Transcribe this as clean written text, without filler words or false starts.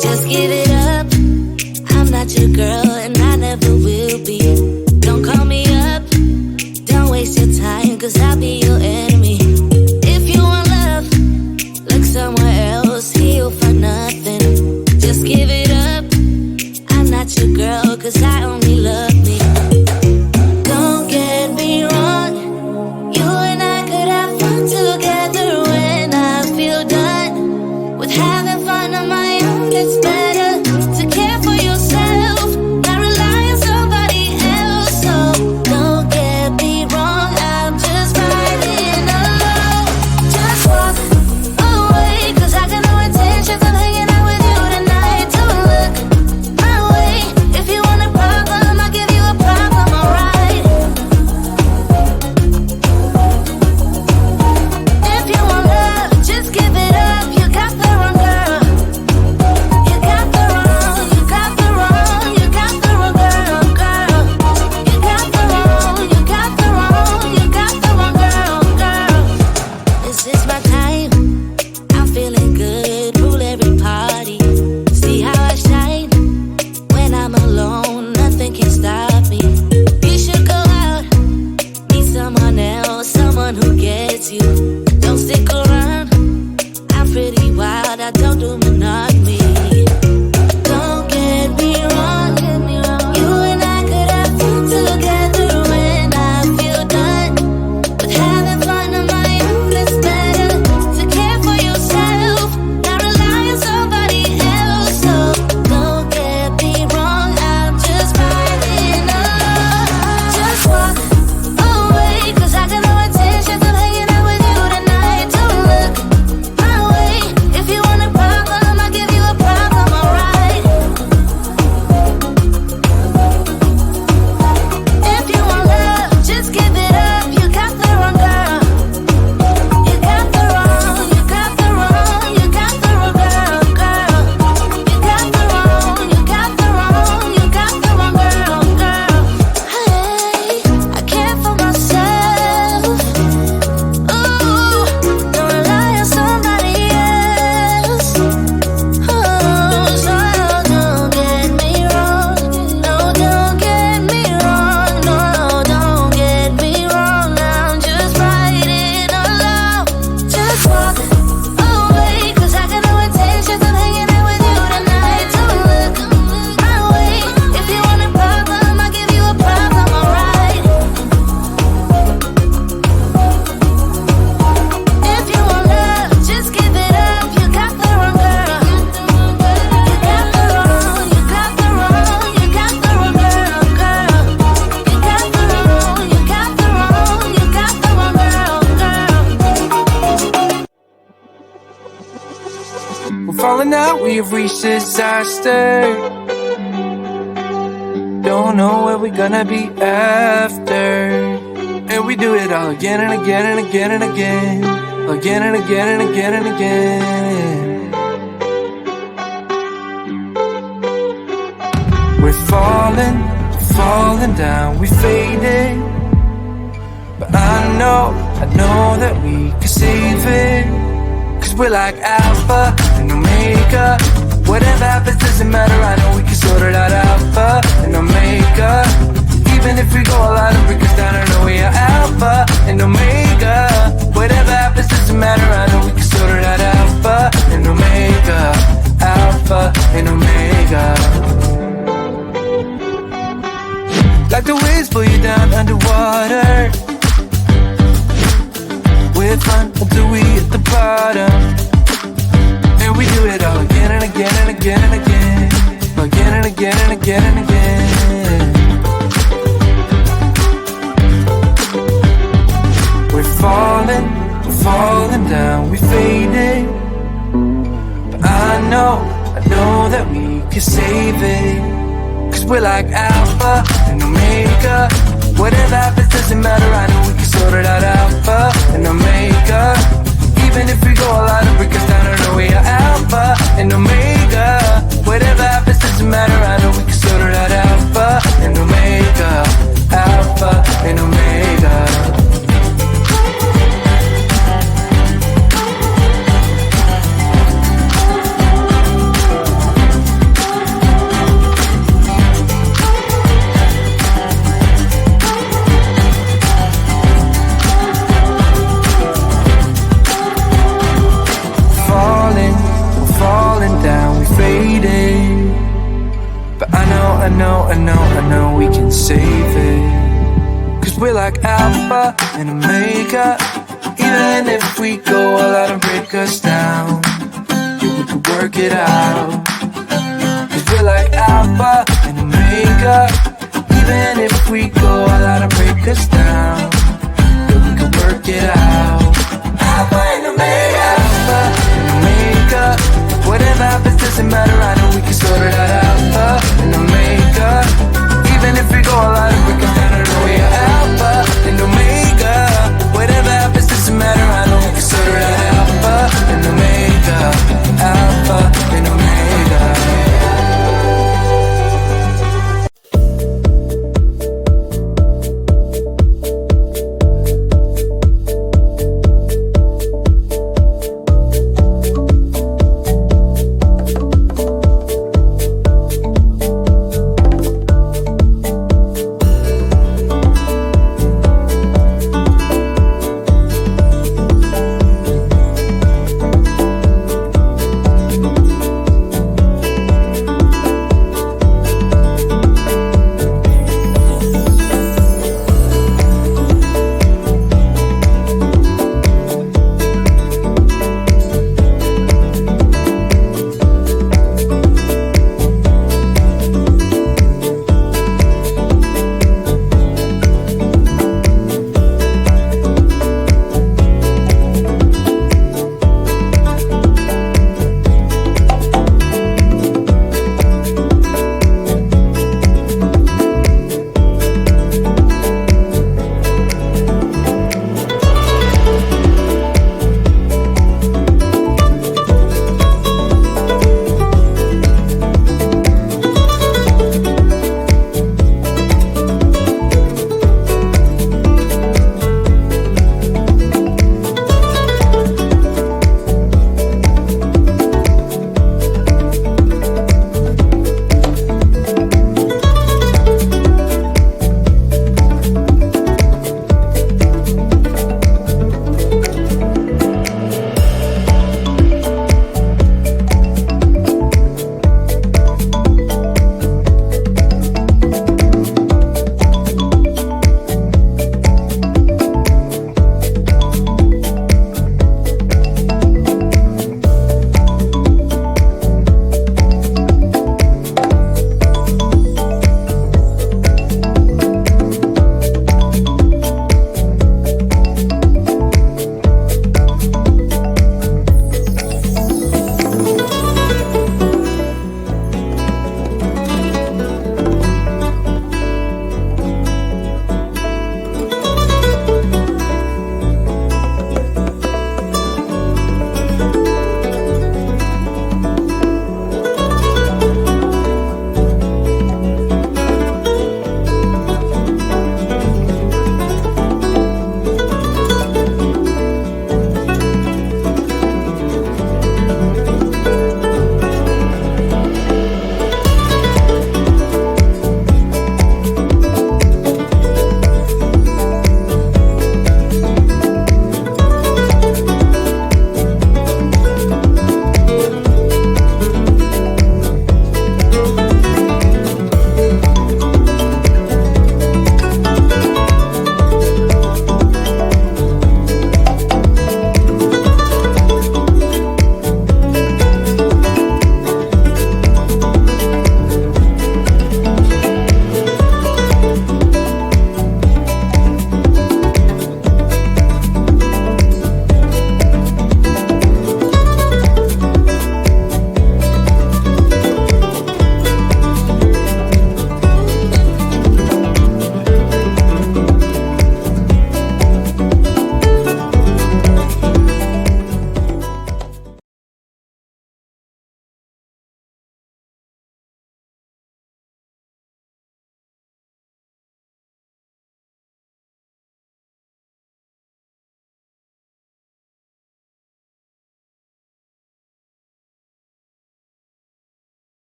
Just give it up. I'm not your girl and I never will be. Don't call me up. Don't waste your time, cause I'll be your enemy. If you want love, look somewhere else. He'll find nothing. Just give it up. I'm not your girl, cause I only love me. Don't get me wrong. You and I could have fun together when I feel done with having fun on my own. It's better to care for yourself, not rely on somebody else. So don't get me wrong, I'm just riding alone. Just walk away, cause I got no intentions of hanging out with you tonight. Don't look my way. If you want a problem, I'll give you a problem, alright? If you want love, just give it up. You got the wrong girl. You got the wrong, you got the wrong, you got the wrong girl, girl. You got the wrong, you got the wrong, you got the wrong girl, girl. This is my time. I'm feeling good, rule every party. See how I shine when I'm alone. Nothing can stop me. You should go out, meet someone else, someone who gets you. Don't stick around. I'm pretty wild, I don't do monogamy. Don't get me wrong. You and I could have fun together when I feel done with having fun on my own. It's better to care for yourself, not rely on somebody else. So don't get me wrong, I'm just riding alone. Just walk away, cause I got no intentions of hanging out with you tonight. Don't look my way. If you want a problem, I'll give you a problem, alright? If you want love, just give it up. You got the wrong girl. You got the wrong, you got the wrong, you got the wrong girl, girl. You got the wrong, you got the wrong, you got the wrong girl, girl. Hey, I care for myself. Ooh, don't rely on somebody else. Oh, so don't get me wrong. No, don't get me wrong. No, don't get me wrong. I'm just riding alone. Just walk away, cause I got no intentions of hanging out with you tonight. Don't look my way. If you want a problem, I'll give you a problem, alright? If you want love, just give it up. You got the wrong girl. You got the wrong, you got the wrong, you got the wrong girl, girl. You got the wrong, you got the wrong, you got the wrong girl, girl. We're falling out, we have reached disaster. Don't know where we're gonna be after. And we do it all again and again and again and again. Again and again and again and again. We're falling down, we faded. But I know that we can save it. Cause we're like alpha and omega. Whatever happens doesn't matter, I know we can sort it out. Alpha and omega. Even if we go all out and break us down, I know we are alpha and omega. Whatever happens doesn't matter, I know we can sort it out. Alpha and omega. Alpha and omega. Like the waves pull you down underwater. We're fun until we hit the bottom. And we do it all again and again and again and again. Again and again and again and again. We're falling down, we faded. But I know that we can save it. Cause we're like alpha and omega. Whatever happens doesn't matter, I know we can sort it out. Alpha and omega. Even if we go all out and break us down, I know we are alpha and omega. Whatever happens doesn't matter, I know we can sort it out. Alpha and omega. Alpha and omega. I know we can save it. Cause we're like alpha and omega. Even if we go all out and break us down, yeah, we can work it out. Cause we're like alpha